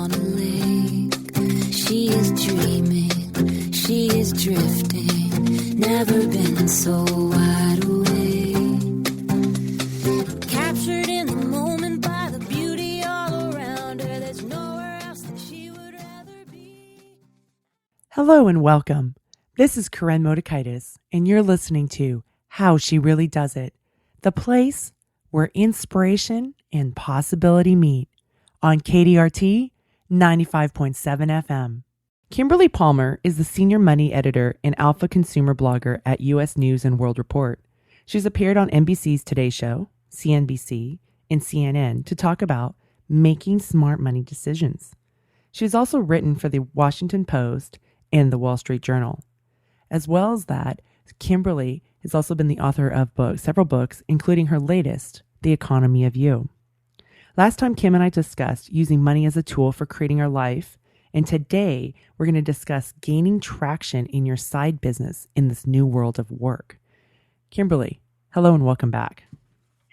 on a lake. She is dreaming, she is drifting, never been so wide awake. Captured in the moment by the beauty all around her, there's nowhere else that she would rather be. Hello and welcome. This is Karen Motikaitis, and you're listening to How She Really Does It, the place where inspiration and possibility meet on KDRT 95.7 FM. Kimberly Palmer is the senior money editor and alpha consumer blogger at U.S. News and World Report. She's appeared on NBC's Today Show, CNBC, and CNN to talk about making smart money decisions. She's also written for the Washington Post and the Wall Street Journal. As well as that, Kimberly has also been the author of several books, including her latest, The Economy of You. Last time, Kim and I discussed using money as a tool for creating our life, and today we're going to discuss gaining traction in your side business in this new world of work. Kimberly, hello and welcome back.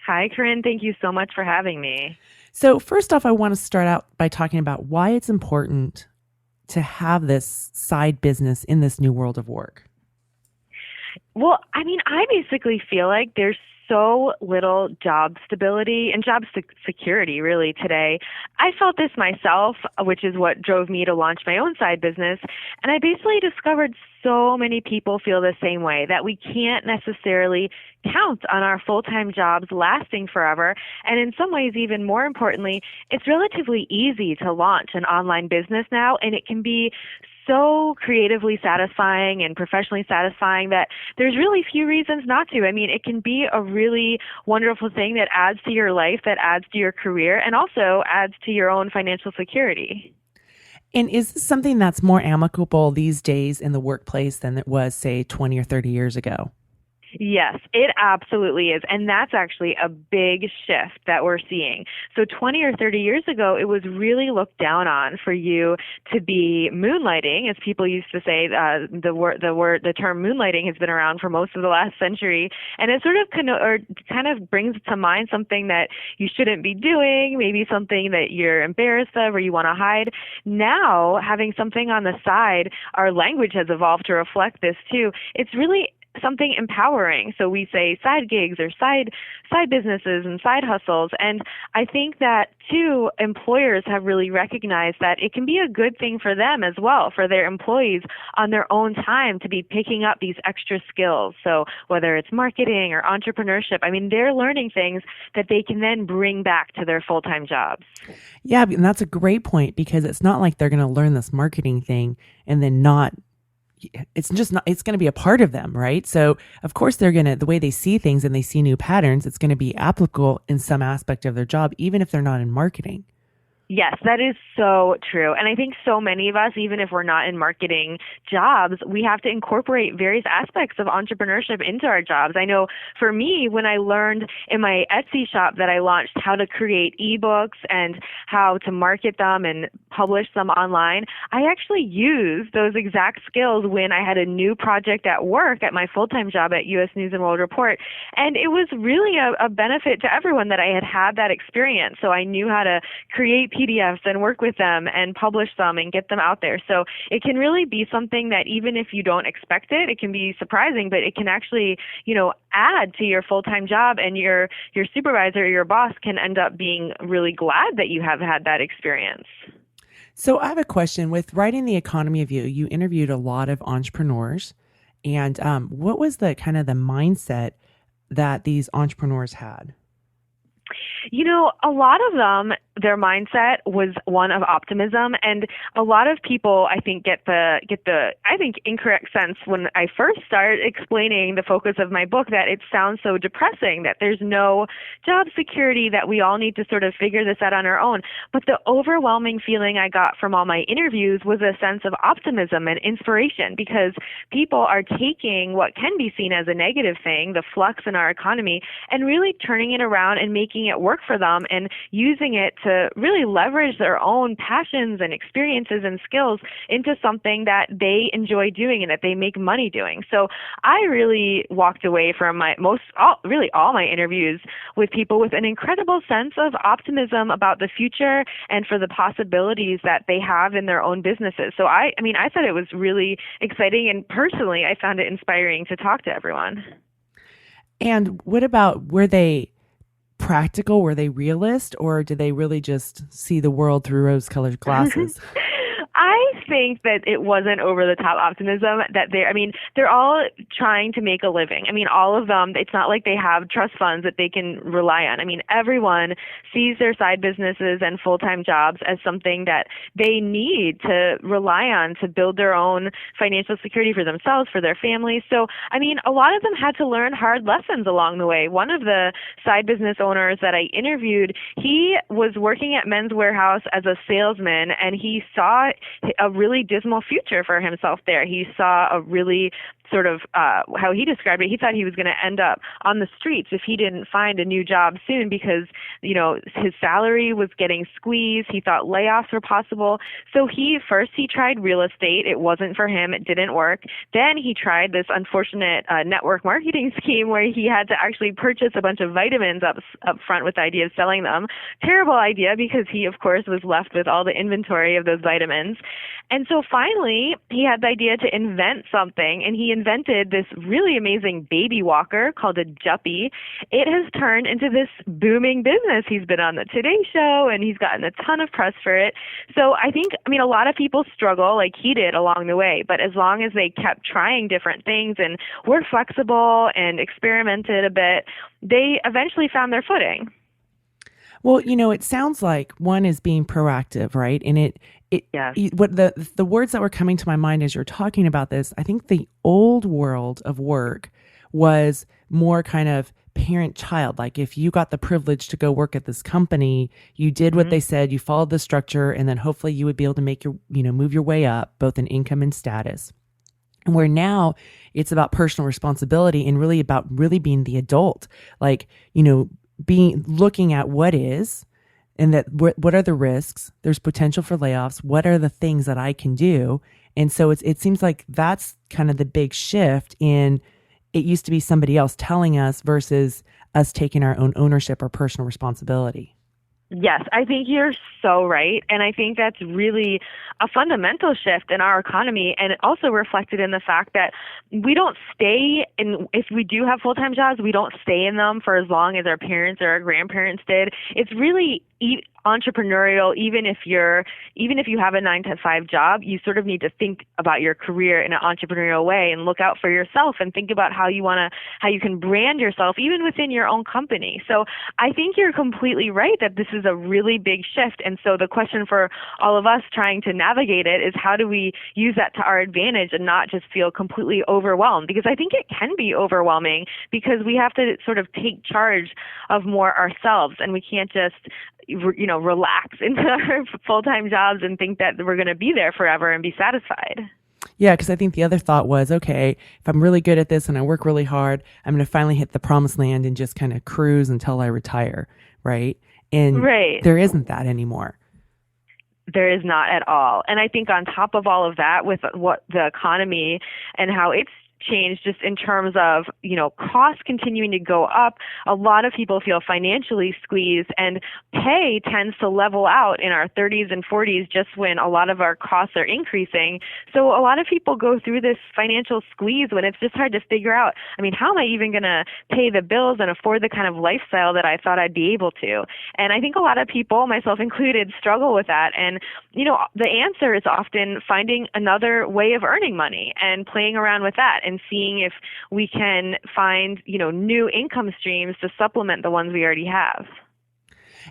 Hi, Corinne. Thank you so much for having me. So first off, I want to start out by talking about why it's important to have this side business in this new world of work. Well, I basically feel like there's so little job stability and job security really today. I felt this myself, which is what drove me to launch my own side business. And I basically discovered so many people feel the same way, that we can't necessarily count on our full-time jobs lasting forever. And in some ways, even more importantly, it's relatively easy to launch an online business now, and it can be so creatively satisfying and professionally satisfying that there's really few reasons not to. It can be a really wonderful thing that adds to your life, that adds to your career, and also adds to your own financial security. And is this something that's more amicable these days in the workplace than it was, say, 20 or 30 years ago? Yes, it absolutely is. And that's actually a big shift that we're seeing. So 20 or 30 years ago, it was really looked down on for you to be moonlighting, as people used to say. The term moonlighting has been around for most of the last century. And it sort of kind of brings to mind something that you shouldn't be doing, maybe something that you're embarrassed of or you want to hide. Now, having something on the side, our language has evolved to reflect this too. It's really something empowering. So we say side gigs or side businesses and side hustles. And I think that too, employers have really recognized that it can be a good thing for them as well, for their employees on their own time to be picking up these extra skills. So whether it's marketing or entrepreneurship, they're learning things that they can then bring back to their full-time jobs. Yeah, and that's a great point, because it's not like they're going to learn this marketing thing and then it's going to be a part of them, right? So of course the way they see things and they see new patterns, it's going to be applicable in some aspect of their job, even if they're not in marketing. Yes, that is so true. And I think so many of us, even if we're not in marketing jobs, we have to incorporate various aspects of entrepreneurship into our jobs. I know for me, when I learned in my Etsy shop that I launched how to create ebooks and how to market them and publish them online, I actually used those exact skills when I had a new project at work at my full-time job at U.S. News and World Report. And it was really a benefit to everyone that I had that experience. So I knew how to create PDFs and work with them and publish them and get them out there. So it can really be something that even if you don't expect it, it can be surprising, but it can actually, add to your full-time job, and your supervisor or your boss can end up being really glad that you have had that experience. So I have a question. With writing The Economy of You, you interviewed a lot of entrepreneurs, and what was the kind of the mindset that these entrepreneurs had? A lot of them, their mindset was one of optimism, and a lot of people, I think, get the incorrect sense when I first started explaining the focus of my book that it sounds so depressing, that there's no job security, that we all need to sort of figure this out on our own. But the overwhelming feeling I got from all my interviews was a sense of optimism and inspiration, because people are taking what can be seen as a negative thing, the flux in our economy, and really turning it around and making it work for them and using it to really leverage their own passions and experiences and skills into something that they enjoy doing and that they make money doing. So I really walked away from all my interviews with people with an incredible sense of optimism about the future and for the possibilities that they have in their own businesses. So I thought it was really exciting, and personally, I found it inspiring to talk to everyone. And what about, were they practical? Were they realist, or did they really just see the world through rose-colored glasses? I think that it wasn't over-the-top optimism. That they're all trying to make a living. All of them, it's not like they have trust funds that they can rely on. Everyone sees their side businesses and full-time jobs as something that they need to rely on to build their own financial security for themselves, for their families. So, a lot of them had to learn hard lessons along the way. One of the side business owners that I interviewed, he was working at Men's Warehouse as a salesman, and he saw a really dismal future for himself there. He saw a really sort of, how he described it, he thought he was going to end up on the streets if he didn't find a new job soon because, his salary was getting squeezed. He thought layoffs were possible. So he tried real estate. It wasn't for him. It didn't work. Then he tried this unfortunate network marketing scheme where he had to actually purchase a bunch of vitamins up front with the idea of selling them. Terrible idea, because he, of course, was left with all the inventory of those vitamins. And so finally, he had the idea to invent something, and he invented this really amazing baby walker called a Juppy. It has turned into this booming business. He's been on the Today Show, and he's gotten a ton of press for it. So I think, a lot of people struggle like he did along the way, but as long as they kept trying different things and were flexible and experimented a bit, they eventually found their footing. Well, it sounds like one is being proactive, right? And Yes. What the words that were coming to my mind as you're talking about this, I think the old world of work was more kind of parent-child. Like if you got the privilege to go work at this company, you did what they said, you followed the structure, and then hopefully you would be able to make move your way up, both in income and status. And where now it's about personal responsibility and really about really being the adult, like, looking at what is, and that what are the risks? There's potential for layoffs. What are the things that I can do? And so it seems like that's kind of the big shift in, it used to be somebody else telling us versus us taking our own ownership or personal responsibility. Yes, I think you're so right. And I think that's really a fundamental shift in our economy, and also reflected in the fact that we don't stay in, if we do have full-time jobs, we don't stay in them for as long as our parents or our grandparents did. It's really entrepreneurial. Even if you have a 9-to-5 job, you sort of need to think about your career in an entrepreneurial way and look out for yourself and think about how you can brand yourself even within your own company. So I think you're completely right that this is a really big shift. And so the question for all of us trying to navigate it is, how do we use that to our advantage and not just feel completely overwhelmed? Because I think it can be overwhelming, because we have to sort of take charge of more ourselves, and we can't just relax into our full-time jobs and think that we're going to be there forever and be satisfied. Yeah, because I think the other thought was, okay, if I'm really good at this and I work really hard, I'm going to finally hit the promised land and just kind of cruise until I retire, right? And there isn't that anymore. There is not at all. And I think on top of all of that, with what the economy and how it's changed just in terms of, costs continuing to go up, a lot of people feel financially squeezed, and pay tends to level out in our 30s and 40s just when a lot of our costs are increasing. So a lot of people go through this financial squeeze when it's just hard to figure out, how am I even going to pay the bills and afford the kind of lifestyle that I thought I'd be able to? And I think a lot of people, myself included, struggle with that. And, the answer is often finding another way of earning money and playing around with that and seeing if we can find, new income streams to supplement the ones we already have.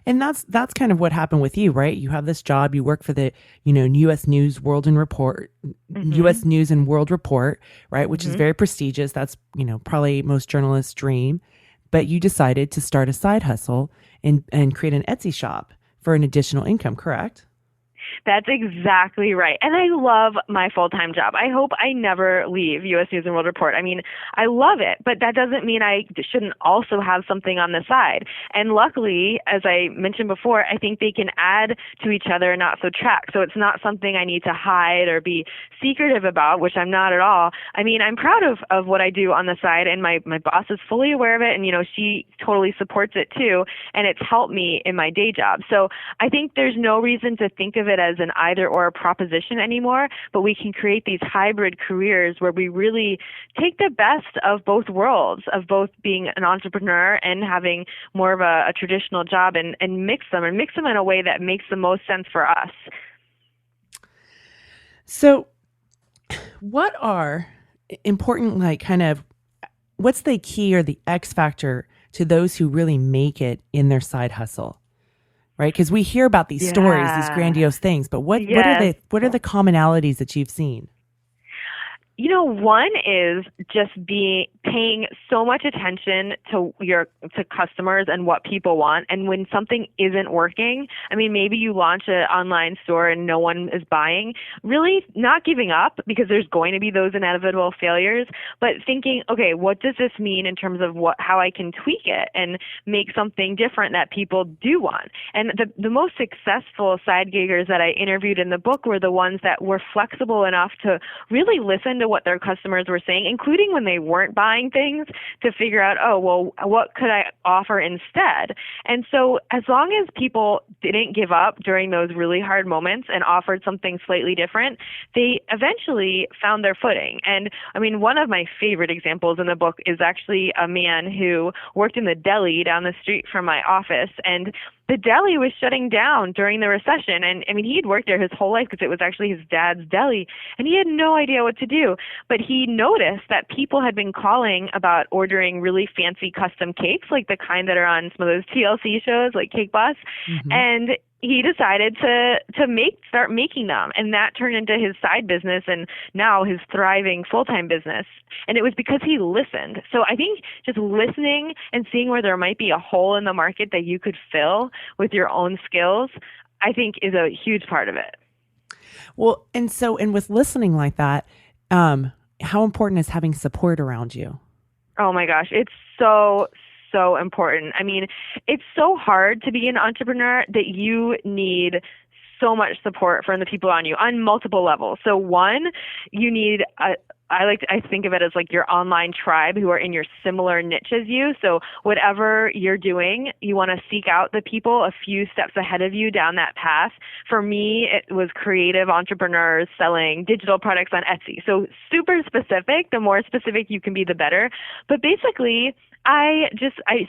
And that's kind of what happened with you, right? You have this job, you work for the, U.S. News World and Report, U.S. News and World Report, right? Which is very prestigious. That's, probably most journalists' dream. But you decided to start a side hustle and create an Etsy shop for an additional income, correct? That's exactly right. And I love my full-time job. I hope I never leave U.S. News and World Report. I mean, I love it, but that doesn't mean I shouldn't also have something on the side. And luckily, as I mentioned before, I think they can add to each other and not subtract. So it's not something I need to hide or be secretive about, which I'm not at all. I mean, I'm proud of what I do on the side, and my boss is fully aware of it, and, she totally supports it too, and it's helped me in my day job. So I think there's no reason to think of it as an either or proposition anymore, but we can create these hybrid careers where we really take the best of both worlds, of both being an entrepreneur and having more of a traditional job, and mix them in a way that makes the most sense for us. So what are important, what's the key or the X factor to those who really make it in their side hustle? Right? Because we hear about these stories, these grandiose things, but what are the commonalities that you've seen? One is just paying so much attention to customers and what people want. And when something isn't working, I mean, maybe you launch an online store and no one is buying, really not giving up, because there's going to be those inevitable failures, but thinking, okay, what does this mean in terms of how I can tweak it and make something different that people do want? And the most successful side giggers that I interviewed in the book were the ones that were flexible enough to really listen to what their customers were saying, including when they weren't buying things, to figure out, what could I offer instead? And so as long as people didn't give up during those really hard moments and offered something slightly different, they eventually found their footing. And I mean, one of my favorite examples in the book is actually a man who worked in the deli down the street from my office, and the deli was shutting down during the recession. And I mean, he'd worked there his whole life because it was actually his dad's deli, and he had no idea what to do. But he noticed that people had been calling about ordering really fancy custom cakes, like the kind that are on some of those TLC shows like Cake Boss. Mm-hmm. And he decided to start making them, and that turned into his side business and now his thriving full-time business. And it was because he listened. So I think just listening and seeing where there might be a hole in the market that you could fill with your own skills, I think is a huge part of it. Well, and with listening like that, how important is having support around you? Oh my gosh, it's so important. I mean, it's so hard to be an entrepreneur that you need so much support from the people on you on multiple levels. So one, you need I think of it as like your online tribe who are in your similar niche as you. So whatever you're doing, you want to seek out the people a few steps ahead of you down that path. For me, it was creative entrepreneurs selling digital products on Etsy. So super specific. The more specific you can be, the better. But basically, I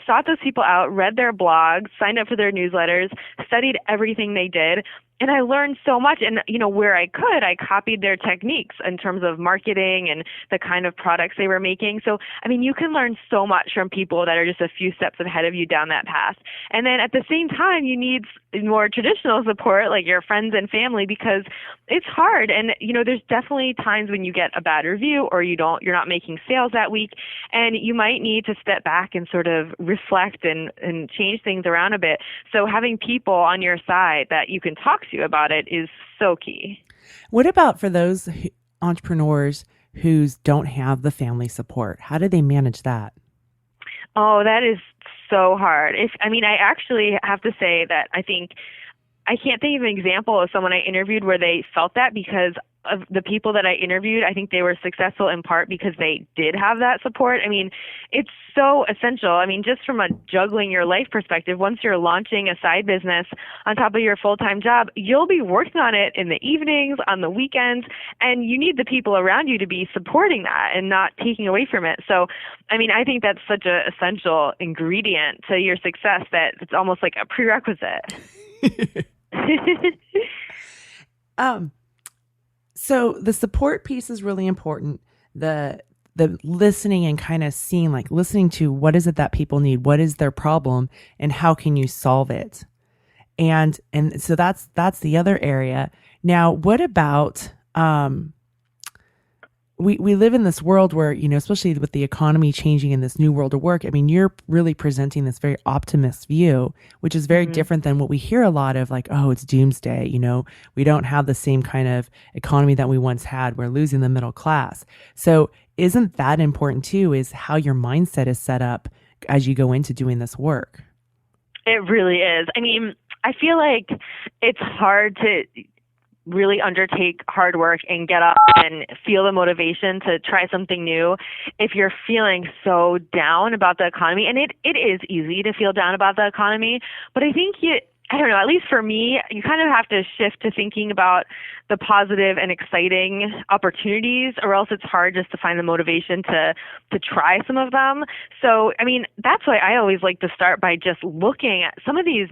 sought those people out, read their blogs, signed up for their newsletters, studied everything they did. And I learned so much. And, where I could, I copied their techniques in terms of marketing and the kind of products they were making. So, I mean, you can learn so much from people that are just a few steps ahead of you down that path. And then at the same time, you need more traditional support, like your friends and family, because it's hard. And, there's definitely times when you get a bad review or you're not making sales that week. And you might need to step back and sort of reflect and change things around a bit. So having people on your side that you can talk to about it is so key. What about for those entrepreneurs who don't have the family support? How do they manage that? Oh, that is so hard. I actually have to say that I can't think of an example of someone I interviewed where they felt that, because of the people that I interviewed, I think they were successful in part because they did have that support. I mean, it's so essential. I mean, just from a juggling your life perspective, once you're launching a side business on top of your full-time job, you'll be working on it in the evenings, on the weekends, and you need the people around you to be supporting that and not taking away from it. So, I mean, I think that's such an essential ingredient to your success that it's almost like a prerequisite. So the support piece is really important. The listening and kind of seeing, like listening to what is it that people need, what is their problem, and how can you solve it? And so that's the other area. Now, what about we live in this world where, especially with the economy changing in this new world of work, I mean, you're really presenting this very optimist view, which is very different than what we hear a lot of, like, oh, it's doomsday. We don't have the same kind of economy that we once had. We're losing the middle class. So isn't that important too, is how your mindset is set up as you go into doing this work? It really is. I mean, I feel like it's hard to really undertake hard work and get up and feel the motivation to try something new if you're feeling so down about the economy. And it is easy to feel down about the economy, but I think I don't know, at least for me, you kind of have to shift to thinking about the positive and exciting opportunities, or else it's hard just to find the motivation to try some of them. So, I mean, that's why I always like to start by just looking at some of these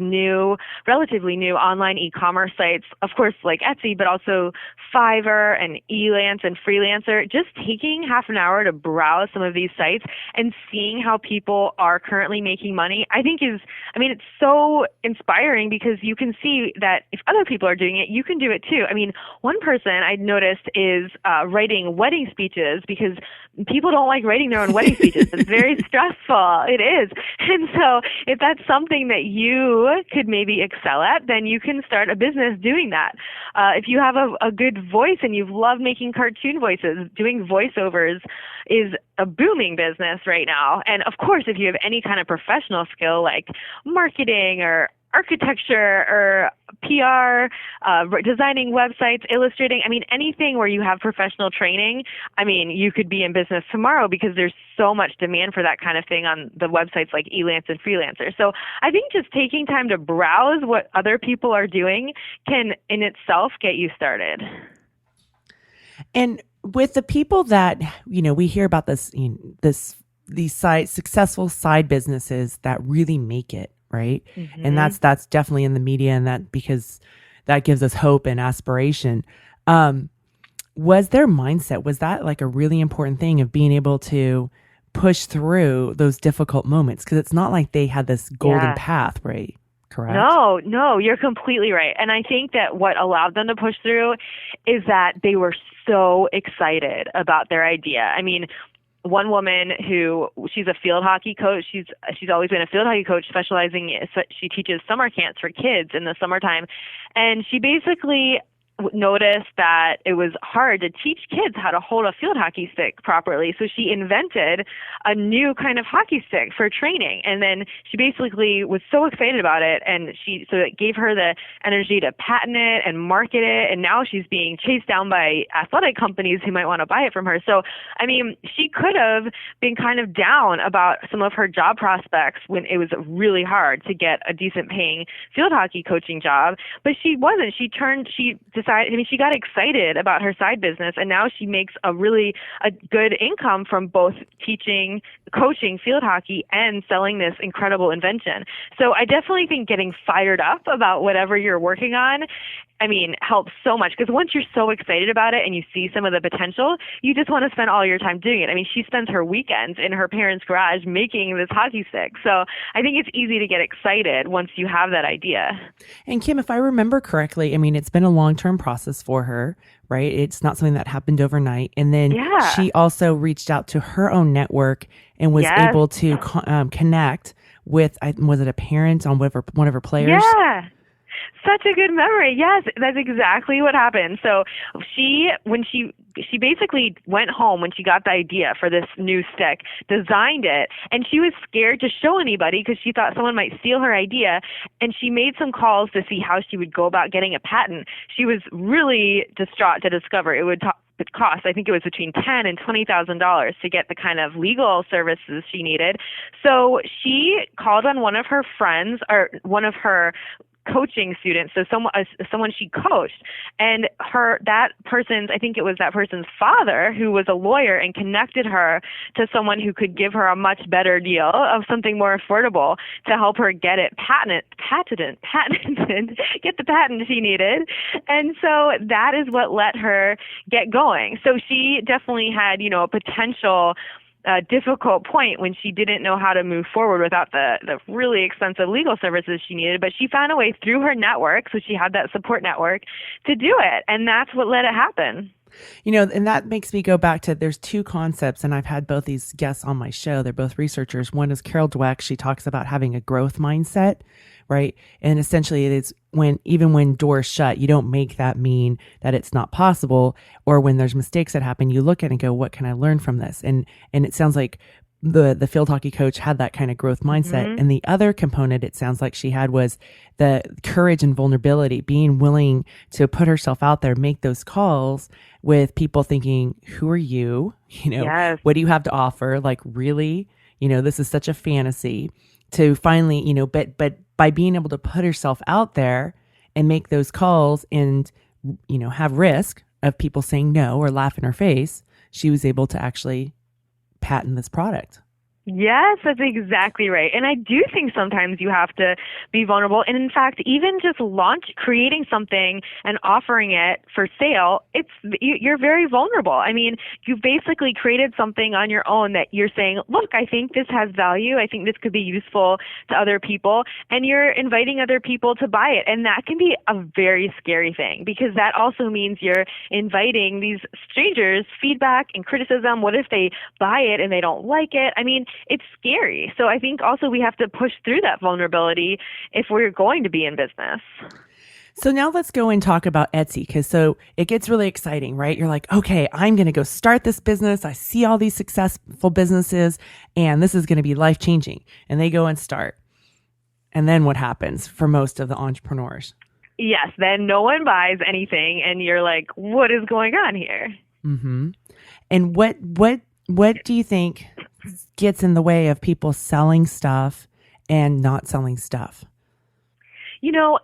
relatively new online e-commerce sites, of course, like Etsy, but also Fiverr and Elance and Freelancer, just taking half an hour to browse some of these sites and seeing how people are currently making money, I think it's so inspiring, because you can see that if other people are doing it, you can do it too. I mean, one person I noticed is writing wedding speeches, because people don't like writing their own wedding speeches. It's very stressful. It is. And so if that's something that you could maybe excel at, then you can start a business doing that. If you have a good voice and you've loved making cartoon voices, doing voiceovers is a booming business right now. And of course, if you have any kind of professional skill like marketing or architecture or PR, designing websites, illustrating, I mean, anything where you have professional training, I mean, you could be in business tomorrow, because there's so much demand for that kind of thing on the websites like Elance and Freelancer. So I think just taking time to browse what other people are doing can in itself get you started. And with the people that, we hear about these successful side businesses that really make it, right? Mm-hmm. And that's definitely in the media, and that, because that gives us hope and aspiration. Was their mindset, was that like a really important thing of being able to push through those difficult moments? Because it's not like they had this golden path, right? Correct? No, you're completely right. And I think that what allowed them to push through is that they were so excited about their idea. I mean, one woman she's a field hockey coach. She's always been a field hockey coach, she teaches summer camps for kids in the summertime. And she basically noticed that it was hard to teach kids how to hold a field hockey stick properly. So she invented a new kind of hockey stick for training. And then she basically was so excited about it. And so it gave her the energy to patent it and market it. And now she's being chased down by athletic companies who might want to buy it from her. So, I mean, she could have been kind of down about some of her job prospects when it was really hard to get a decent paying field hockey coaching job, but she wasn't. She she got excited about her side business, and now she makes a good income from both coaching field hockey and selling this incredible invention. So I definitely think getting fired up about whatever you're working on, I mean, helps so much, because once you're so excited about it and you see some of the potential, you just want to spend all your time doing it. I mean, she spends her weekends in her parents' garage making this hockey stick. So I think it's easy to get excited once you have that idea. And Kim, if I remember correctly, I mean, it's been a long-term process for her, right? It's not something that happened overnight. And then she also reached out to her own network and was able to connect with, was it a parent on one of her players? Yeah. Such a good memory. Yes, that's exactly what happened. So she basically went home when she got the idea for this new stick, designed it, and she was scared to show anybody because she thought someone might steal her idea. And she made some calls to see how she would go about getting a patent. She was really distraught to discover it would cost, I think it was between $10,000 and $20,000 to get the kind of legal services she needed. So she called on one of her friends, or one of her coaching students, so someone she coached, and that person's father, who was a lawyer, and connected her to someone who could give her a much better deal of something more affordable to help her get it patented, get the patent she needed. And so that is what let her get going. So she definitely had, a potential difficult point when she didn't know how to move forward without the really expensive legal services she needed, but she found a way through her network, so she had that support network, to do it, and that's what let it happen. And that makes me go back to, there's two concepts, and I've had both these guests on my show. They're both researchers. One is Carol Dweck. She talks about having a growth mindset, right? And essentially it is even when doors shut, you don't make that mean that it's not possible. Or when there's mistakes that happen, you look at it and go, what can I learn from this? And it sounds like the field hockey coach had that kind of growth mindset. Mm-hmm. And the other component it sounds like she had was the courage and vulnerability, being willing to put herself out there, make those calls with people thinking, who are you? Yes. What do you have to offer? Like, really, this is such a fantasy, to finally, but by being able to put herself out there and make those calls and, have risk of people saying no or laugh in her face, she was able to actually patent this product. Yes, that's exactly right. And I do think sometimes you have to be vulnerable. And in fact, even just creating something and offering it for sale, you're very vulnerable. I mean, you basically created something on your own that you're saying, look, I think this has value. I think this could be useful to other people. And you're inviting other people to buy it. And that can be a very scary thing, because that also means you're inviting these strangers feedback and criticism. What if they buy it and they don't like it? I mean, it's scary. So I think also we have to push through that vulnerability if we're going to be in business. So now let's go and talk about Etsy, because so it gets really exciting, right? You're like, okay, I'm going to go start this business. I see all these successful businesses and this is going to be life-changing. And they go and start. And then what happens for most of the entrepreneurs? Yes, then no one buys anything and you're like, what is going on here? Mm-hmm. And what do you think gets in the way of people selling stuff and not selling stuff?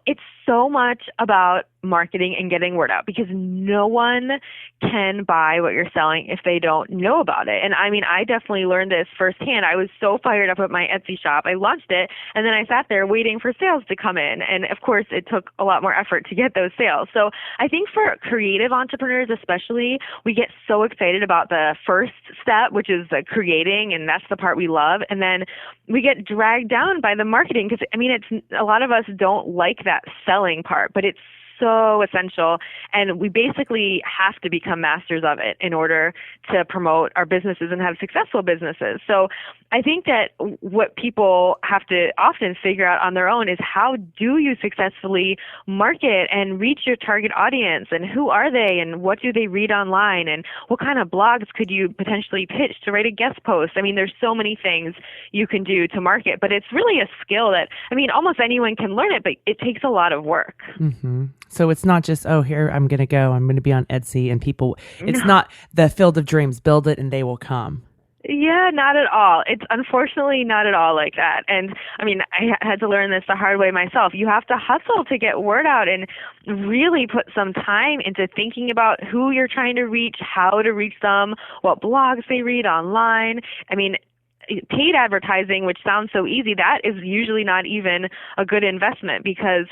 It's so much about marketing and getting word out, because no one can buy what you're selling if they don't know about it. And I mean, I definitely learned this firsthand. I was so fired up at my Etsy shop. I launched it, and then I sat there waiting for sales to come in. And of course, it took a lot more effort to get those sales. So I think for creative entrepreneurs especially, we get so excited about the first step, which is the creating, and that's the part we love. And then we get dragged down by the marketing, because a lot of us don't like that selling part, but it's so essential, and we basically have to become masters of it in order to promote our businesses and have successful businesses. So I think that what people have to often figure out on their own is, how do you successfully market and reach your target audience, and who are they, and what do they read online, and what kind of blogs could you potentially pitch to write a guest post? I mean, there's so many things you can do to market, but it's really a skill that, almost anyone can learn it, but it takes a lot of work. Mm-hmm. So it's not just, here, I'm going to be on Etsy and people, it's not the field of dreams, build it and they will come. Yeah, not at all. It's unfortunately not at all like that. And I had to learn this the hard way myself. You have to hustle to get word out and really put some time into thinking about who you're trying to reach, how to reach them, what blogs they read online. Paid advertising, which sounds so easy, that is usually not even a good investment, because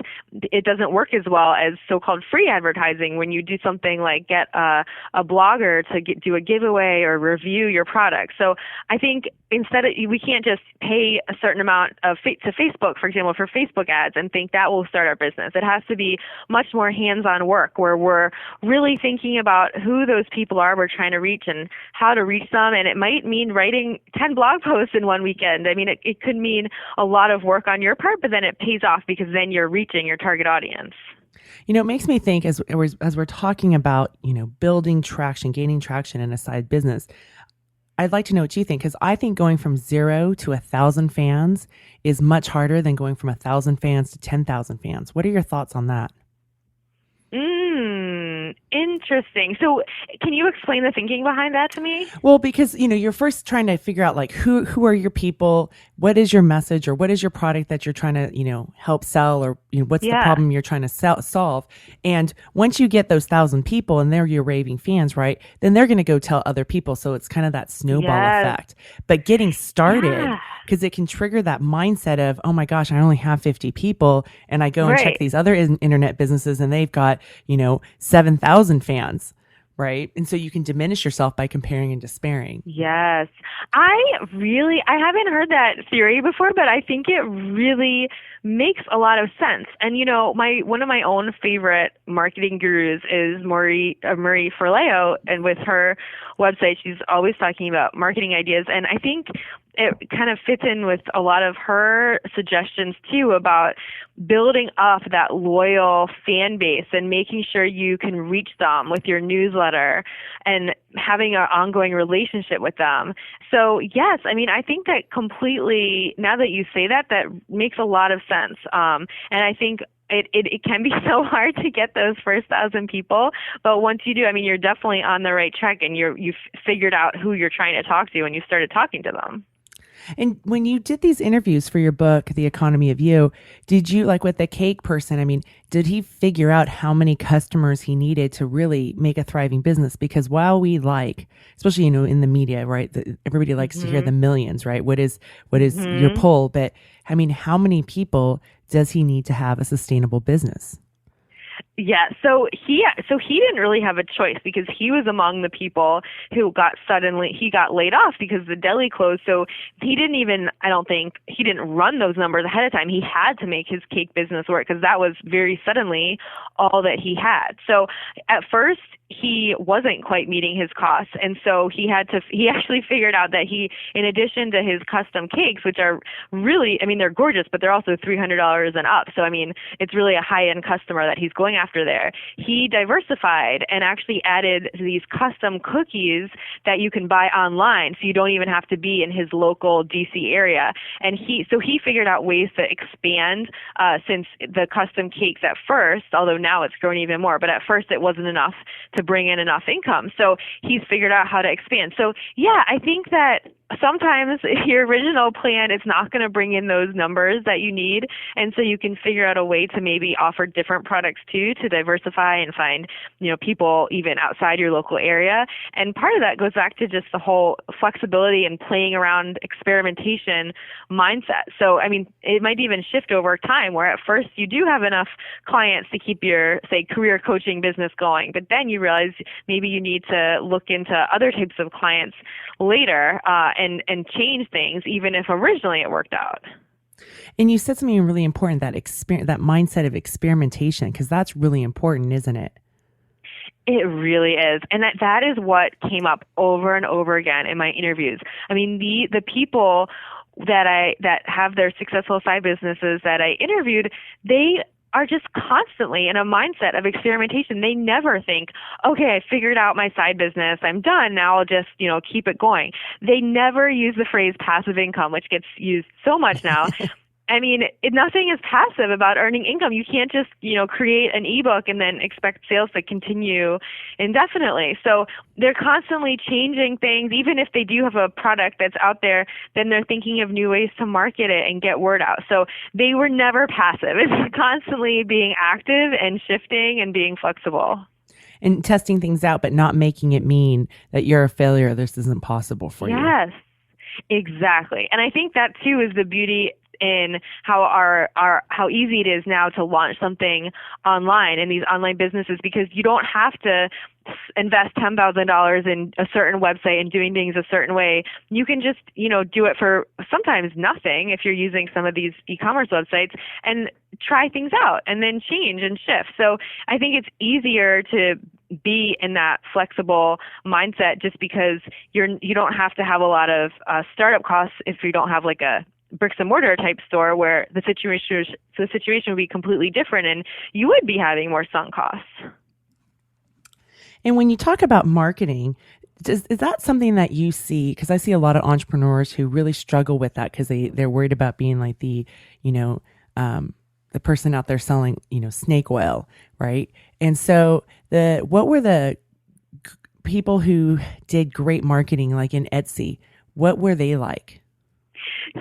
it doesn't work as well as so-called free advertising, when you do something like get a blogger to do a giveaway or review your product. So I think we can't just pay a certain amount to Facebook, for example, for Facebook ads and think that will start our business. It has to be much more hands-on work, where we're really thinking about who those people are we're trying to reach and how to reach them. And it might mean writing 10 blog posts in one weekend. It could mean a lot of work on your part, but then it pays off, because then you're reaching your target audience. It makes me think, as we're talking about, building traction, gaining traction in a side business, I'd like to know what you think, because I think going from 0 to 1,000 fans is much harder than going from 1,000 fans to 10,000 fans. What are your thoughts on that? Interesting. So can you explain the thinking behind that to me? Well, because, you're first trying to figure out, like, who are your people? What is your message, or what is your product that you're trying to, help sell, or what's the problem you're trying to solve? And once you get those 1,000 people and they're your raving fans, right, then they're going to go tell other people. So it's kind of that snowball effect. But getting started, because it can trigger that mindset of, oh my gosh, I only have 50 people, and I go and check these other internet businesses and they've got, 7,000 fans. right? And so you can diminish yourself by comparing and despairing. Yes. I haven't heard that theory before, but I think it really makes a lot of sense. And, one of my own favorite marketing gurus is Marie Forleo, and with her website, she's always talking about marketing ideas. And I think it kind of fits in with a lot of her suggestions too about building up that loyal fan base and making sure you can reach them with your newsletter and having an ongoing relationship with them. So yes, I think that completely, now that you say that makes a lot of sense. And I think it can be so hard to get those first 1,000 people, but once you do, you're definitely on the right track, and you've figured out who you're trying to talk to and you started talking to them. And when you did these interviews for your book, The Economy of You, did you, like with the cake person, did he figure out how many customers he needed to really make a thriving business? Because while we especially, in the media, right, everybody likes to hear the millions, right? What is your pull? But how many people does he need to have a sustainable business? Yeah, so he didn't really have a choice, because he was among the people who got laid off because the deli closed. So he didn't run those numbers ahead of time. He had to make his cake business work, because that was very suddenly all that he had. So at first he wasn't quite meeting his costs, and so he actually figured out that in addition to his custom cakes, which are really, they're gorgeous, but they're also $300 and up. So it's really a high-end customer that he's going after there. He diversified and actually added these custom cookies that you can buy online, so you don't even have to be in his local DC area. And he figured out ways to expand, since the custom cakes at first, although now it's grown even more, but at first it wasn't enough to bring in enough income. So he's figured out how to expand. So yeah, I think that sometimes your original plan is not going to bring in those numbers that you need. And so you can figure out a way to maybe offer different products too, to diversify and find, people even outside your local area. And part of that goes back to just the whole flexibility and playing around experimentation mindset. So, it might even shift over time, where at first you do have enough clients to keep your, say, career coaching business going, but then you realize maybe you need to look into other types of clients later, and change things, even if originally it worked out. And you said something really important, that mindset of experimentation, because that's really important, isn't it? It really is. And that is what came up over and over again in my interviews. The people that have their successful side businesses that I interviewed, they are just constantly in a mindset of experimentation. They never think, okay, I figured out my side business, I'm done, now I'll just, keep it going. They never use the phrase passive income, which gets used so much now. Nothing is passive about earning income. You can't just, create an ebook and then expect sales to continue indefinitely. So they're constantly changing things. Even if they do have a product that's out there, then they're thinking of new ways to market it and get word out. So they were never passive. It's constantly being active and shifting and being flexible. And testing things out, but not making it mean that you're a failure. This isn't possible for you. Yes, exactly. And I think that too is the beauty in how easy it is now to launch something online in these online businesses, because you don't have to invest $10,000 in a certain website and doing things a certain way. You can just, do it for sometimes nothing if you're using some of these e-commerce websites, and try things out and then change and shift. So I think it's easier to be in that flexible mindset, just because you don't have to have a lot of startup costs if you don't have like a bricks and mortar type store, where the situation would be completely different and you would be having more sunk costs. And when you talk about marketing, is that something that you see? Because I see a lot of entrepreneurs who really struggle with that, because they're worried about being like the person out there selling, snake oil, right? And so what were the people who did great marketing, like in Etsy? What were they like?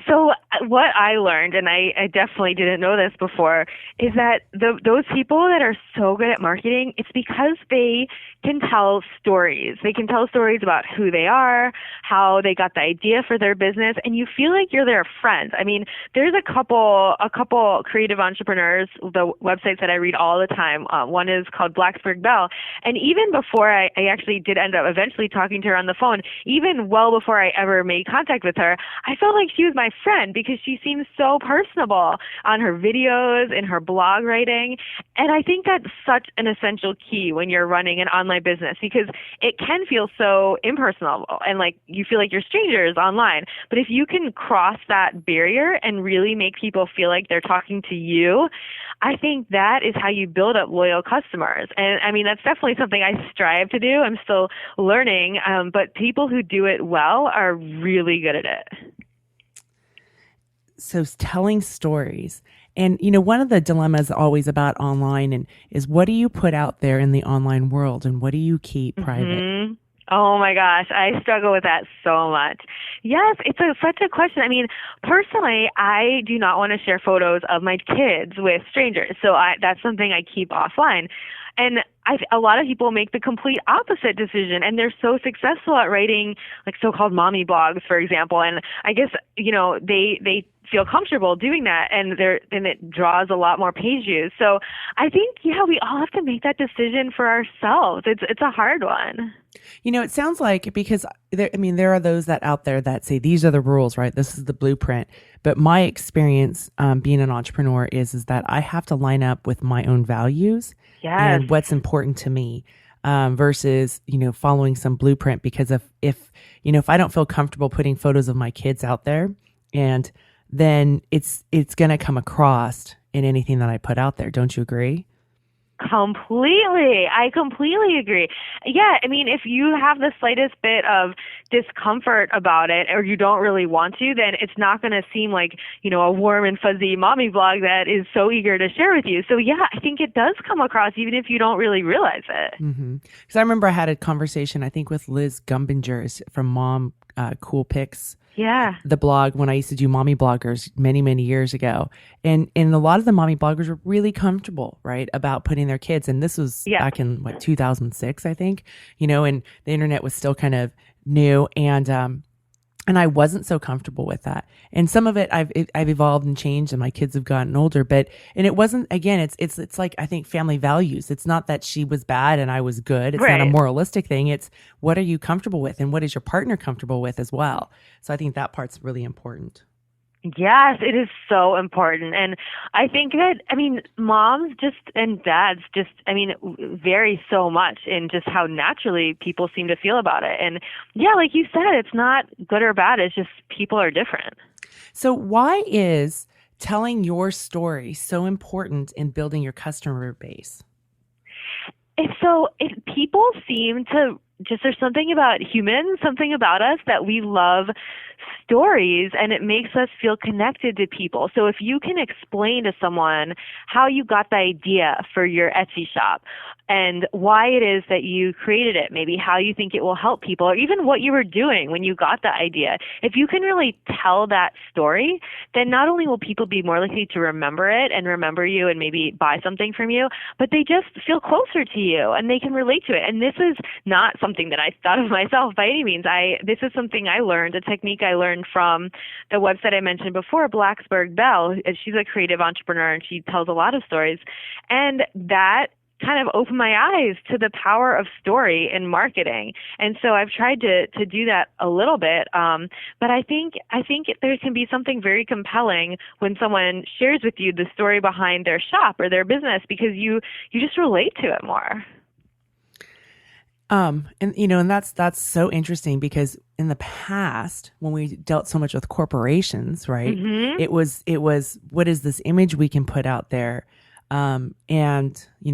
So what I learned, and I definitely didn't know this before, is that those people that are so good at marketing, it's because they can tell stories. They can tell stories about who they are, how they got the idea for their business, and you feel like you're their friend. I mean, there's a couple creative entrepreneurs, the websites that I read all the time. One is called Blacksburg Bell, and even before I actually did end up eventually talking to her on the phone, even well before I ever made contact with her, I felt like she was my friend because she seems so personable on her videos, in her blog writing. And I think that's such an essential key when you're running an online business, because it can feel so impersonal and like you feel like you're strangers online. But if you can cross that barrier and really make people feel like they're talking to you, I think that is how you build up loyal customers. And I mean, that's definitely something I strive to do. I'm still learning, but people who do it well are really good at it. So telling stories. And, one of the dilemmas always about online is what do you put out there in the online world and what do you keep private? Mm-hmm. Oh my gosh, I struggle with that so much. Yes, it's such a question. I mean, personally, I do not want to share photos of my kids with strangers. So that's something I keep offline. And a lot of people make the complete opposite decision, and they're so successful at writing like so-called mommy blogs, for example. And I guess, they feel comfortable doing that, and it draws a lot more page views. So I think, we all have to make that decision for ourselves. It's a hard one. It sounds like, because there are those that out there that say these are the rules, right? This is the blueprint. But my experience being an entrepreneur is that I have to line up with my own values. Yes. And what's important to me versus, following some blueprint. Because if I don't feel comfortable putting photos of my kids out there, and then it's going to come across in anything that I put out there. Don't you agree? Completely. I completely agree. Yeah. I mean, if you have the slightest bit of discomfort about it, or you don't really want to, then it's not going to seem like, a warm and fuzzy mommy blog that is so eager to share with you. So yeah, I think it does come across even if you don't really realize it. Mm-hmm. Because I remember I had a conversation, I think with Liz Gumbinger from Mom Cool Pics. Yeah. The blog when I used to do mommy bloggers many, many years ago. And a lot of the mommy bloggers were really comfortable, right, about putting their kids. And this was back in 2006, I think, and the internet was still kind of new. And I wasn't so comfortable with that. And some of it I've evolved and changed, and my kids have gotten older. And it wasn't, again, it's like, I think, family values. It's not that she was bad and I was good. It's right. not a moralistic thing. It's what are you comfortable with, and what is your partner comfortable with as well. So I think that part's really important. Yes, it is so important. And I think that, moms and dads vary so much in just how naturally people seem to feel about it. And yeah, like you said, it's not good or bad. It's just people are different. So why is telling your story so important in building your customer base? People seem to there's something about humans, something about us that we love stories, and it makes us feel connected to people. So if you can explain to someone how you got the idea for your Etsy shop and why it is that you created it, maybe how you think it will help people, or even what you were doing when you got the idea, if you can really tell that story, then not only will people be more likely to remember it and remember you and maybe buy something from you, but they just feel closer to you and they can relate to it. And this is not something that I thought of myself by any means. This is something I learned, a technique I learned from the website I mentioned before, Blacksburg Bell. She's a creative entrepreneur and she tells a lot of stories. And that kind of opened my eyes to the power of story in marketing. And so I've tried to do that a little bit. But I think there can be something very compelling when someone shares with you the story behind their shop or their business, because you just relate to it more. And that's so interesting, because in the past, when we dealt so much with corporations, right, mm-hmm. it was, what is this image we can put out there? And,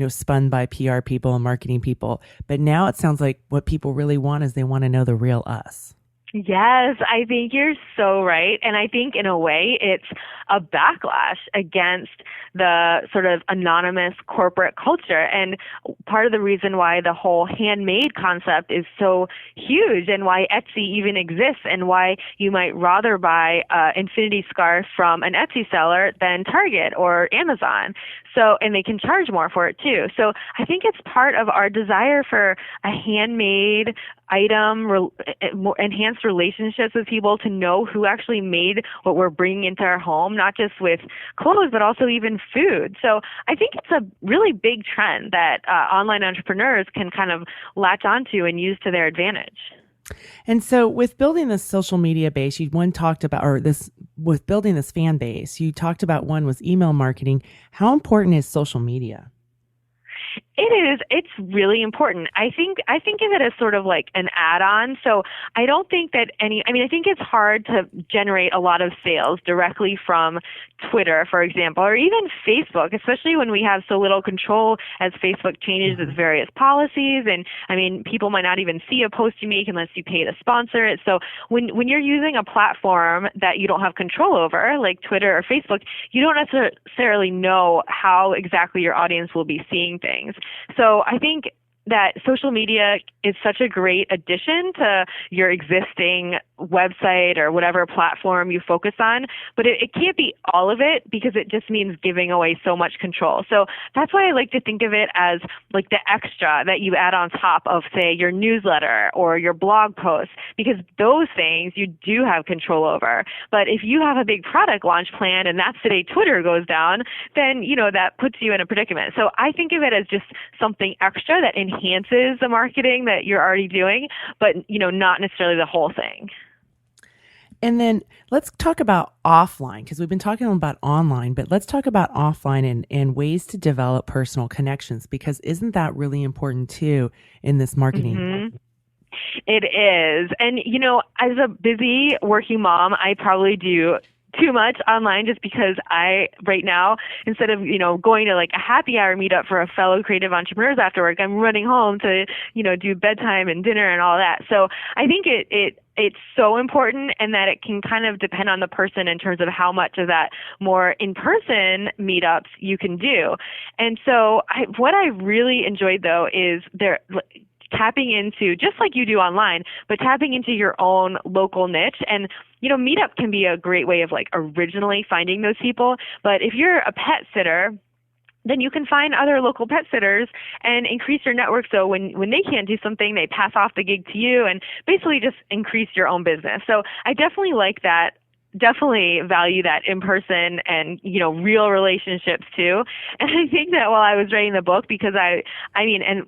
spun by PR people and marketing people. But now it sounds like what people really want is they want to know the real us. Yes, I think you're so right. And I think in a way it's a backlash against the sort of anonymous corporate culture. And part of the reason why the whole handmade concept is so huge and why Etsy even exists and why you might rather buy an infinity scarf from an Etsy seller than Target or Amazon. So, and they can charge more for it too. So I think it's part of our desire for a handmade item, more enhanced relationships with people, to know who actually made what we're bringing into our home, not just with clothes, but also even food. So I think it's a really big trend that online entrepreneurs can kind of latch onto and use to their advantage. And so with building this social media base, with building this fan base, you talked about one was email marketing. How important is social media? It is. It's really important. I think of it as sort of like an add-on. So I don't think that I think it's hard to generate a lot of sales directly from Twitter, for example, or even Facebook, especially when we have so little control as Facebook changes its various policies. And I mean, people might not even see a post you make unless you pay to sponsor it. So when you're using a platform that you don't have control over, like Twitter or Facebook, you don't necessarily know how exactly your audience will be seeing things. So I think that social media is such a great addition to your existing website or whatever platform you focus on, but it can't be all of it because it just means giving away so much control. So that's why I like to think of it as like the extra that you add on top of, say, your newsletter or your blog posts, because those things you do have control over. But if you have a big product launch plan and that's the day Twitter goes down, then, that puts you in a predicament. So I think of it as just something extra that enhances the marketing that you're already doing, but, not necessarily the whole thing. And then let's talk about offline, because we've been talking about online, but let's talk about offline and ways to develop personal connections, because isn't that really important too in this marketing? Mm-hmm. It is. And, as a busy working mom, I probably do too much online just because right now, instead of, going to like a happy hour meetup for a fellow creative entrepreneurs after work, I'm running home to, do bedtime and dinner and all that. So I think it's so important, and that it can kind of depend on the person in terms of how much of that more in-person meetups you can do. And so what I really enjoyed though is tapping into, just like you do online, but tapping into your own local niche. And, Meetup can be a great way of like originally finding those people. But if you're a pet sitter, then you can find other local pet sitters and increase your network. So when they can't do something, they pass off the gig to you and basically just increase your own business. So I definitely like that. Definitely value that in person and, real relationships too. And I think that while I was writing the book, because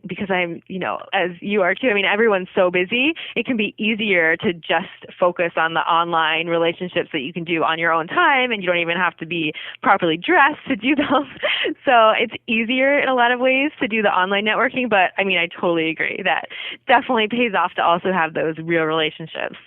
because I'm, as you are too, everyone's so busy, it can be easier to just focus on the online relationships that you can do on your own time, and you don't even have to be properly dressed to do those. So it's easier in a lot of ways to do the online networking, but I totally agree that definitely pays off to also have those real relationships.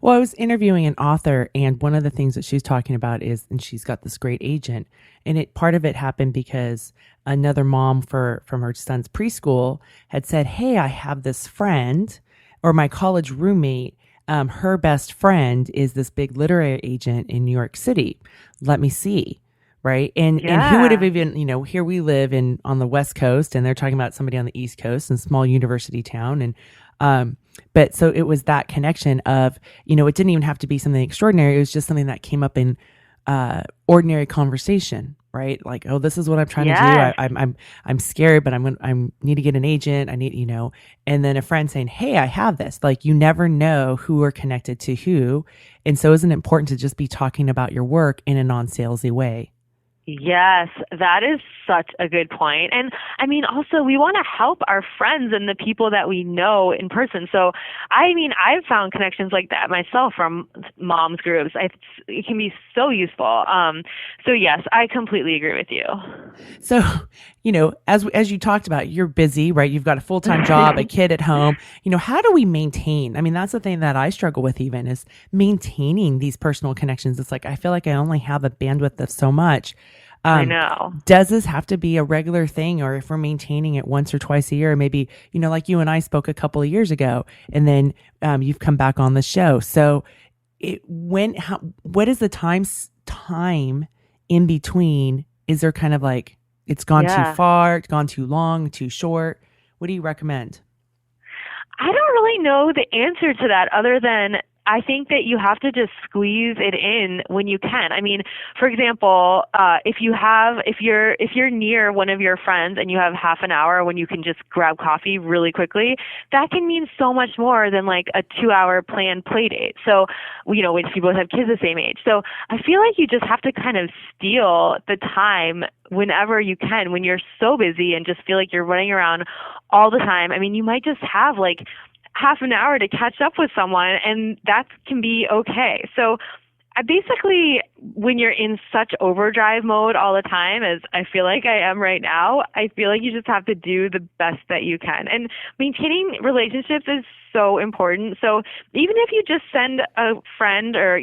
Well, I was interviewing an author, and one of the things that she's talking about is, and she's got this great agent, and part of it happened because another mom from her son's preschool had said, "Hey, I have this friend, or my college roommate, her best friend is this big literary agent in New York City. Let me see." Right. And who would have even, here we live on the West Coast, and they're talking about somebody on the East Coast in a small university town. And, but so it was that connection of, it didn't even have to be something extraordinary. It was just something that came up in, ordinary conversation, right? Like, oh, this is what I'm trying to do. I'm scared, but I need to get an agent. I need, and then a friend saying, "Hey, I have this." Like, you never know who are connected to who. And so isn't it important to just be talking about your work in a non-salesy way? Yes, that is such a good point. And also we want to help our friends and the people that we know in person. So, I've found connections like that myself from moms groups. It can be so useful. So yes, I completely agree with you. So, as you talked about, you're busy, right? You've got a full-time job, a kid at home. How do we maintain? That's the thing that I struggle with even, is maintaining these personal connections. It's like, I feel like I only have a bandwidth of so much. I know. Does this have to be a regular thing, or if we're maintaining it once or twice a year, maybe, like you and I spoke a couple of years ago, and then you've come back on the show. So what is the time in between? Is there kind of like, it's gone too far, it's gone too long, too short? What do you recommend? I don't really know the answer to that, other than I think that you have to just squeeze it in when you can. I mean, for example, if you're near one of your friends and you have half an hour when you can just grab coffee really quickly, that can mean so much more than like a 2-hour planned play date. So, if you both have kids the same age. So I feel like you just have to kind of steal the time whenever you can, when you're so busy and just feel like you're running around all the time. I mean, you might just have like half an hour to catch up with someone, and that can be okay. So basically, when you're in such overdrive mode all the time, as I feel like I am right now, I feel like you just have to do the best that you can. And maintaining relationships is so important. So even if you just send a friend or,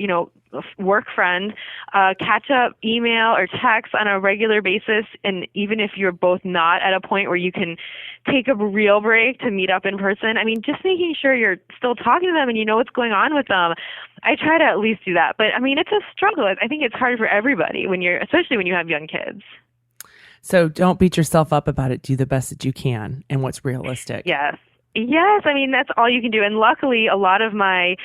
work friend, catch up email or text on a regular basis, and even if you're both not at a point where you can take a real break to meet up in person, I mean, just making sure you're still talking to them and you know what's going on with them. I try to at least do that. But I mean, it's a struggle. I think it's hard for everybody especially when you have young kids. So don't beat yourself up about it. Do the best that you can and what's realistic. Yes. I mean, that's all you can do. And luckily, a lot of my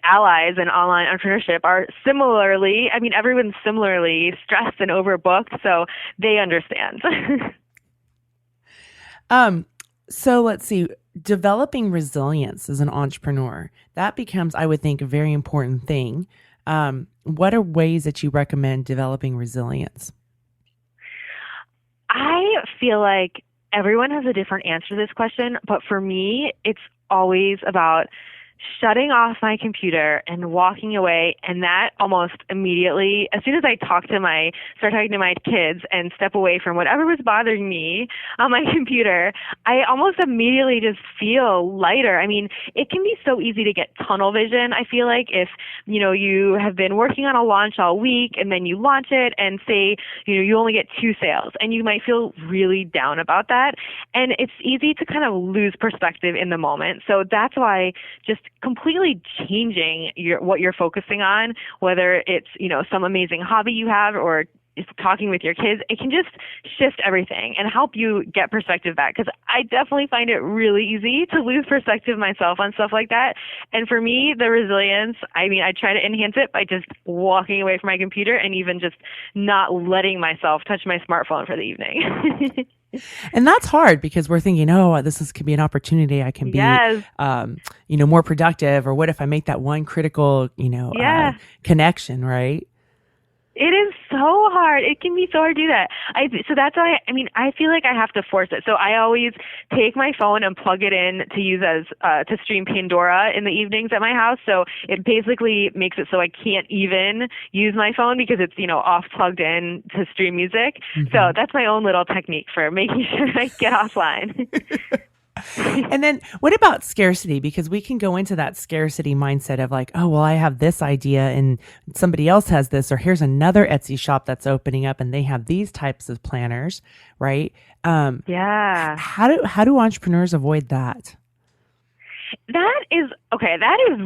allies in online entrepreneurship are everyone's similarly stressed and overbooked, so they understand. So let's see, developing resilience as an entrepreneur, that becomes, I would think, a very important thing. What are ways that you recommend developing resilience? I feel like everyone has a different answer to this question, but for me, it's always about shutting off my computer and walking away, and that almost immediately, as soon as I start talking to my kids and step away from whatever was bothering me on my computer, I almost immediately just feel lighter. I mean, it can be so easy to get tunnel vision. I feel like if, you have been working on a launch all week and then you launch it and say, you only get 2 sales, and you might feel really down about that. And it's easy to kind of lose perspective in the moment. So that's why just completely changing what you're focusing on, whether it's, some amazing hobby you have or talking with your kids, it can just shift everything and help you get perspective back. Because I definitely find it really easy to lose perspective myself on stuff like that. And for me, the resilience, I try to enhance it by just walking away from my computer and even just not letting myself touch my smartphone for the evening. And that's hard because we're thinking, this could be an opportunity. I can be, more productive. Or what if I make that one critical, connection, right? It is so hard. It can be so hard to do that. So that's why, I feel like I have to force it. So I always take my phone and plug it in to use to stream Pandora in the evenings at my house. So it basically makes it so I can't even use my phone because it's, off plugged in to stream music. Mm-hmm. So that's my own little technique for making sure I get offline. And then what about scarcity? Because we can go into that scarcity mindset of like, I have this idea and somebody else has this, or here's another Etsy shop that's opening up and they have these types of planners, right? How do entrepreneurs avoid that? That is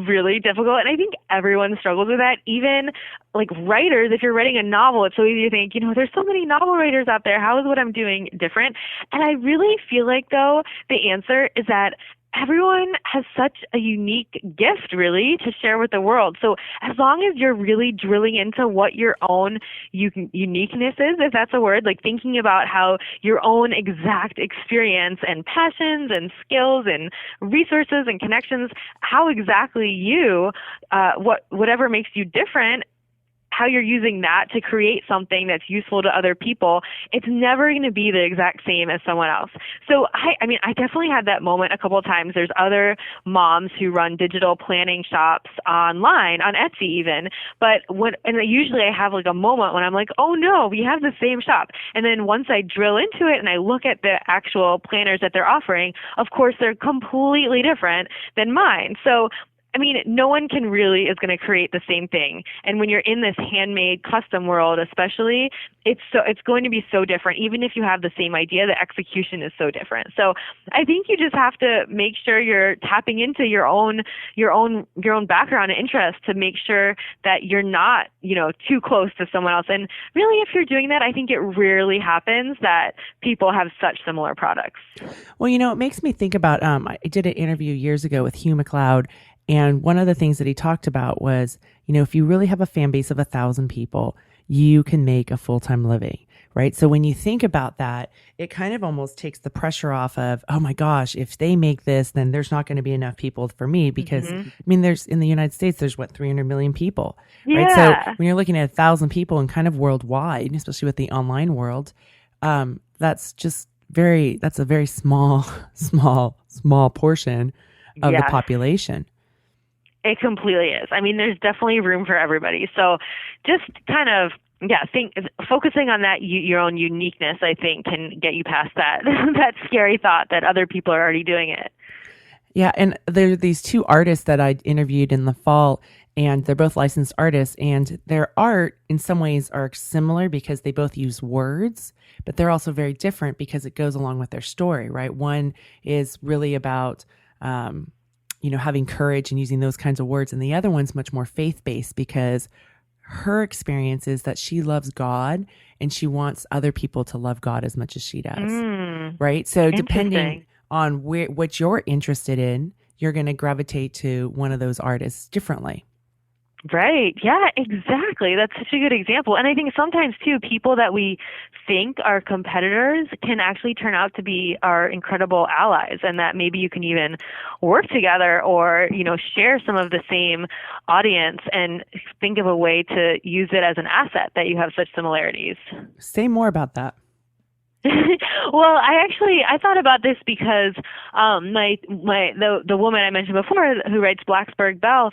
really difficult. And I think everyone struggles with that. Even like writers, if you're writing a novel, it's so easy to think, there's so many novel writers out there. How is what I'm doing different? And I really feel like, though, the answer is that everyone has such a unique gift, really, to share with the world. So as long as you're really drilling into what your own uniqueness is, if that's a word, like thinking about how your own exact experience and passions and skills and resources and connections, how exactly whatever makes you different, how you're using that to create something that's useful to other people, it's never going to be the exact same as someone else. So I definitely had that moment a couple of times. There's other moms who run digital planning shops online, on Etsy even. Usually I have like a moment when I'm like, oh no, we have the same shop. And then once I drill into it and I look at the actual planners that they're offering, of course they're completely different than mine. So I mean, no one is going to create the same thing. And when you're in this handmade custom world, especially, it's going to be so different. Even if you have the same idea, the execution is so different. So I think you just have to make sure you're tapping into your own background and interest to make sure that you're not, too close to someone else. And really, if you're doing that, I think it rarely happens that people have such similar products. Well, it makes me think about, I did an interview years ago with Hugh McLeod. And one of the things that he talked about was, if you really have a fan base of 1,000 people, you can make a full-time living, right? So when you think about that, it kind of almost takes the pressure off of, oh my gosh, if they make this, then there's not going to be enough people for me because, there's in the United States, there's 300 million people, right? So when you're looking at 1,000 people and kind of worldwide, especially with the online world, that's a very small portion of the population. It completely is. I mean, there's definitely room for everybody. So just kind of, focusing on that, your own uniqueness, I think, can get you past that, that scary thought that other people are already doing it. Yeah. And there are these two artists that I interviewed in the fall, and they're both licensed artists, and their art in some ways are similar because they both use words, but they're also very different because it goes along with their story, right? One is really about, having courage and using those kinds of words. And the other one's much more faith-based because her experience is that she loves God and she wants other people to love God as much as she does. Right? So depending on what you're interested in, you're going to gravitate to one of those artists differently. Right. Yeah, exactly. That's such a good example. And I think sometimes, too, people that we think are competitors can actually turn out to be our incredible allies, and that maybe you can even work together or, share some of the same audience and think of a way to use it as an asset that you have such similarities. Say more about that. Well, I thought about this because the woman I mentioned before who writes Blacksburg Bell,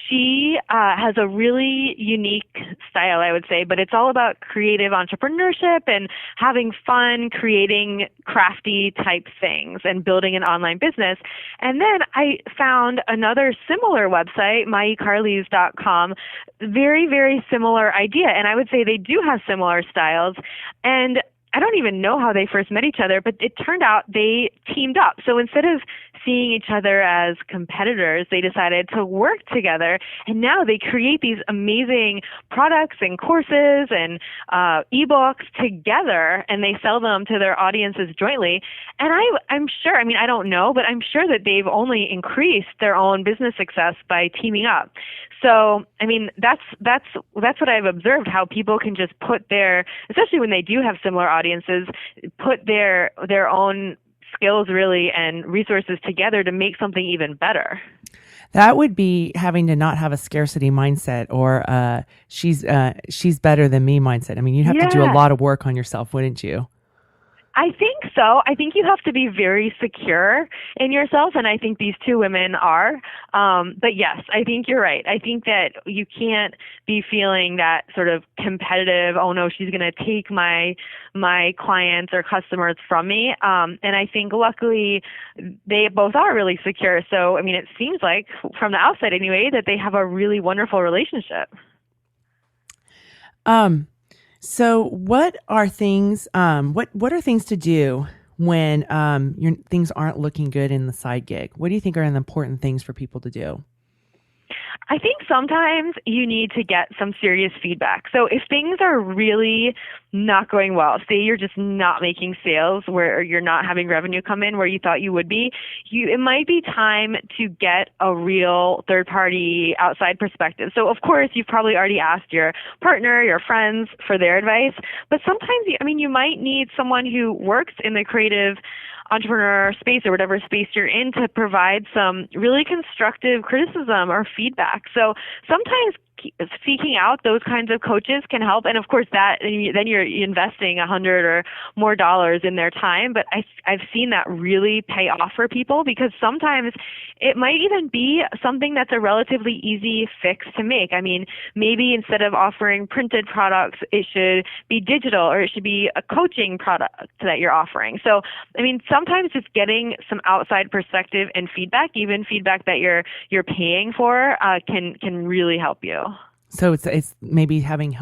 she has a really unique style, I would say, but it's all about creative entrepreneurship and having fun, creating crafty type things and building an online business. And then I found another similar website, myecarleys.com, very, very similar idea. And I would say they do have similar styles. And I don't even know how they first met each other, but it turned out they teamed up. So instead of seeing each other as competitors, they decided to work together. And now they create these amazing products and courses and ebooks together, and they sell them to their audiences jointly. And I'm sure, I don't know, but I'm sure that they've only increased their own business success by teaming up. So, that's what I've observed, how people can just put especially when they do have similar audiences, put their own skills really and resources together to make something even better. That would be having to not have a scarcity mindset or she's better than me mindset. You'd have to do a lot of work on yourself, wouldn't you? I think so. I think you have to be very secure in yourself, and I think these two women are. But yes, I think you're right. I think that you can't be feeling that sort of competitive, oh no, she's going to take my clients or customers from me. And I think luckily they both are really secure. So, it seems like from the outside anyway, that they have a really wonderful relationship. So what are things, what are things to do when your things aren't looking good in the side gig? What do you think are the important things for people to do? I think sometimes you need to get some serious feedback. So if things are really not going well, say you're just not making sales where you're not having revenue come in where you thought you would be, it might be time to get a real third-party outside perspective. So of course, you've probably already asked your partner, your friends for their advice, but sometimes, you might need someone who works in the creative entrepreneur space or whatever space you're in to provide some really constructive criticism or feedback. So sometimes seeking out those kinds of coaches can help. And of course then you're investing $100 or more in their time. But I've seen that really pay off for people, because sometimes it might even be something that's a relatively easy fix to make. I mean, maybe instead of offering printed products, it should be digital, or it should be a coaching product that you're offering. So, I mean, sometimes just getting some outside perspective and feedback, even feedback that you're paying for, can really help you. So it's maybe having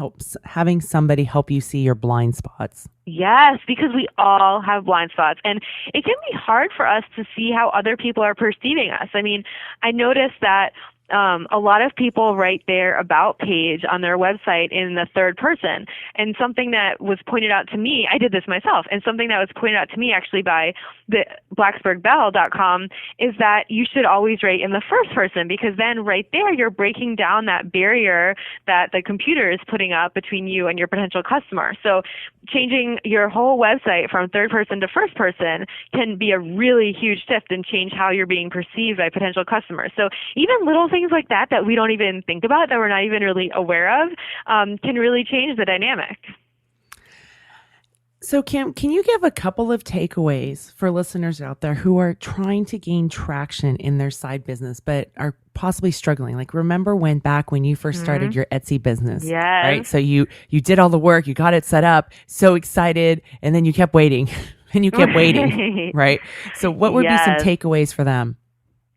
somebody help you see your blind spots. Yes, because we all have blind spots, and it can be hard for us to see how other people are perceiving us. I mean, I noticed that a lot of people write their about page on their website in the third person. And something that was pointed out to me, I did this myself, and something that was pointed out to me actually by the blacksburgbell.com is that you should always write in the first person, because then right there you're breaking down that barrier that the computer is putting up between you and your potential customer. So changing your whole website from third person to first person can be a really huge shift and change how you're being perceived by potential customers. So even little things like that we don't even think about, that we're not even really aware of, can really change the dynamic. So Kim, can you give a couple of takeaways for listeners out there who are trying to gain traction in their side business but are possibly struggling? Like, remember back when you first started your Etsy business, yes. right? So you did all the work, you got it set up, so excited, and then you kept waiting and you kept waiting, right? So what would be some takeaways for them?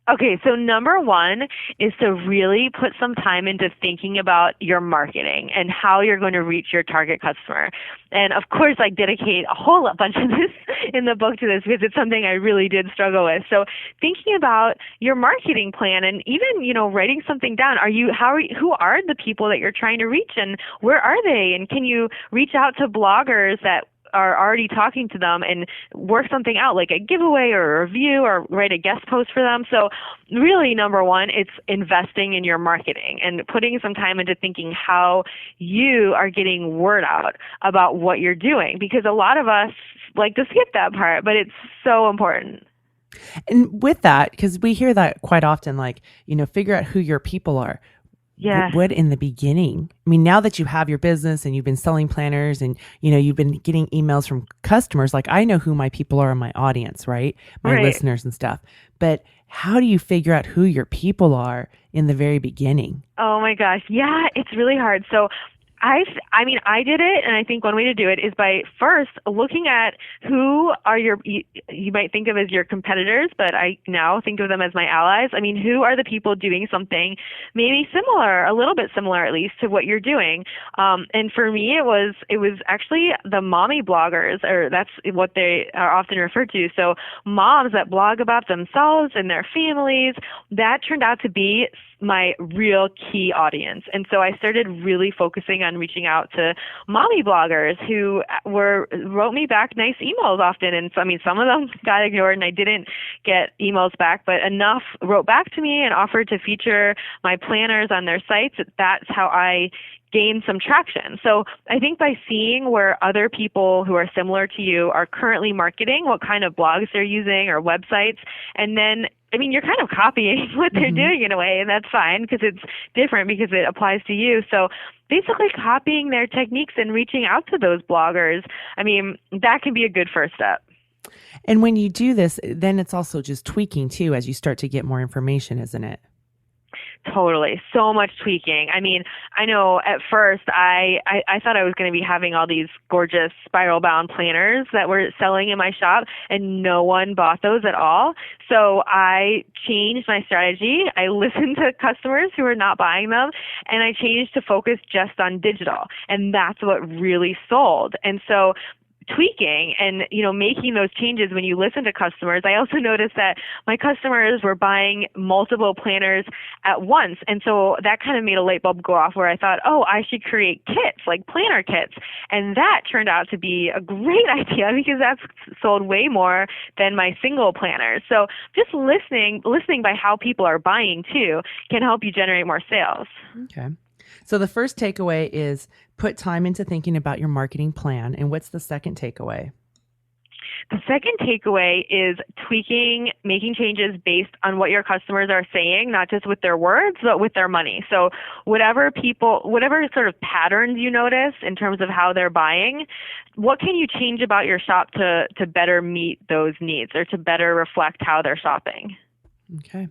Okay, so number one is to really put some time into thinking about your marketing and how you're going to reach your target customer. And of course, I dedicate a whole bunch of this in the book to this, because it's something I really did struggle with. So thinking about your marketing plan, and even, writing something down. Who are the people that you're trying to reach, and where are they? And can you reach out to bloggers that are already talking to them and work something out, like a giveaway or a review, or write a guest post for them? So really, number one, it's investing in your marketing and putting some time into thinking how you are getting word out about what you're doing, because a lot of us like to skip that part, but it's so important. And with that, because we hear that quite often, like, figure out who your people are. Yeah. What in the beginning? I mean, now that you have your business and you've been selling planners and, you've been getting emails from customers, like, I know who my people are in my audience, right? My listeners and stuff. But how do you figure out who your people are in the very beginning? Oh my gosh. Yeah, it's really hard. So I did it, and I think one way to do it is by first looking at who are you might think of as your competitors, but I now think of them as my allies. I mean, who are the people doing something maybe similar, a little bit similar at least, to what you're doing? And for me, it was actually the mommy bloggers, or that's what they are often referred to. So moms that blog about themselves and their families, that turned out to be my real key audience. And so I started really focusing on reaching out to mommy bloggers who wrote me back nice emails often. And so, I mean, some of them got ignored and I didn't get emails back, but enough wrote back to me and offered to feature my planners on their sites. That's how I gain some traction. So I think by seeing where other people who are similar to you are currently marketing, what kind of blogs they're using or websites, and then, I mean, you're kind of copying what they're doing in a way, and that's fine because it's different because it applies to you. So basically copying their techniques and reaching out to those bloggers, I mean, that can be a good first step. And when you do this, then it's also just tweaking too as you start to get more information, isn't it? Totally. So much tweaking. I mean, I know at first I thought I was going to be having all these gorgeous spiral bound planners that were selling in my shop, and no one bought those at all. So I changed my strategy. I listened to customers who were not buying them, and I changed to focus just on digital. And that's what really sold. And so tweaking and, making those changes when you listen to customers. I also noticed that my customers were buying multiple planners at once. And so that kind of made a light bulb go off where I thought, I should create kits, like planner kits. And that turned out to be a great idea because that's sold way more than my single planners. So just listening by how people are buying too can help you generate more sales. Okay. So the first takeaway is put time into thinking about your marketing plan. And what's the second takeaway? The second takeaway is tweaking, making changes based on what your customers are saying, not just with their words, but with their money. So whatever sort of patterns you notice in terms of how they're buying, what can you change about your shop to better meet those needs or to better reflect how they're shopping? Okay.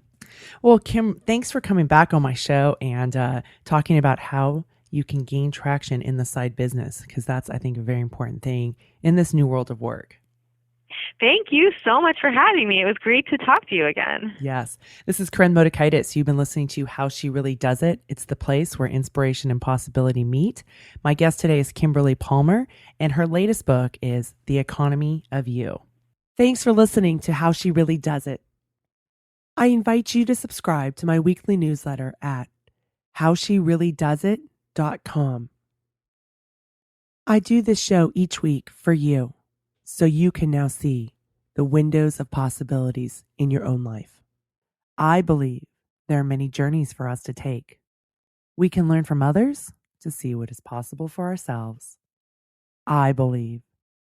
Well, Kim, thanks for coming back on my show and talking about how you can gain traction in the side business, because that's, I think, a very important thing in this new world of work. Thank you so much for having me. It was great to talk to you again. Yes. This is Corinne Motakaitis. You've been listening to How She Really Does It. It's the place where inspiration and possibility meet. My guest today is Kimberly Palmer, and her latest book is The Economy of You. Thanks for listening to How She Really Does It. I invite you to subscribe to my weekly newsletter at howshereallydoesit.com. I do this show each week for you, so you can now see the windows of possibilities in your own life. I believe there are many journeys for us to take. We can learn from others to see what is possible for ourselves. I believe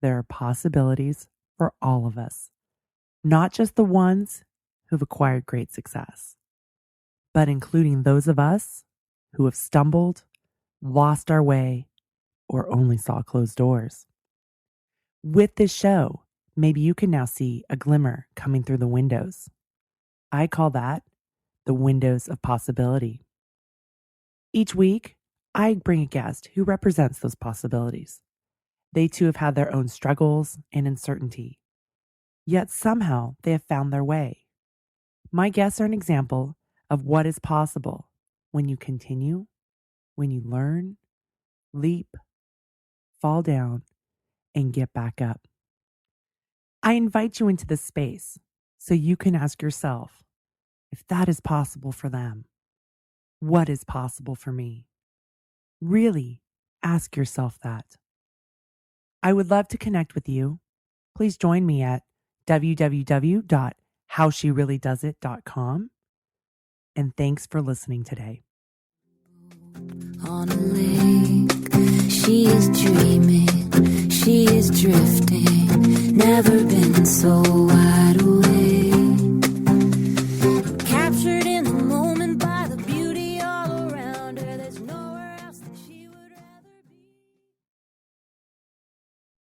there are possibilities for all of us, not just the ones who've acquired great success, but including those of us who have stumbled, lost our way, or only saw closed doors. With this show, maybe you can now see a glimmer coming through the windows. I call that the windows of possibility. Each week, I bring a guest who represents those possibilities. They too have had their own struggles and uncertainty, yet somehow they have found their way. My guests are an example of what is possible when you continue, when you learn, leap, fall down, and get back up. I invite you into this space so you can ask yourself, if that is possible for them, what is possible for me? Really ask yourself that. I would love to connect with you. Please join me at www.howshereallydoesit.com. And thanks for listening today. On a lake, she is dreaming, she is drifting, never been so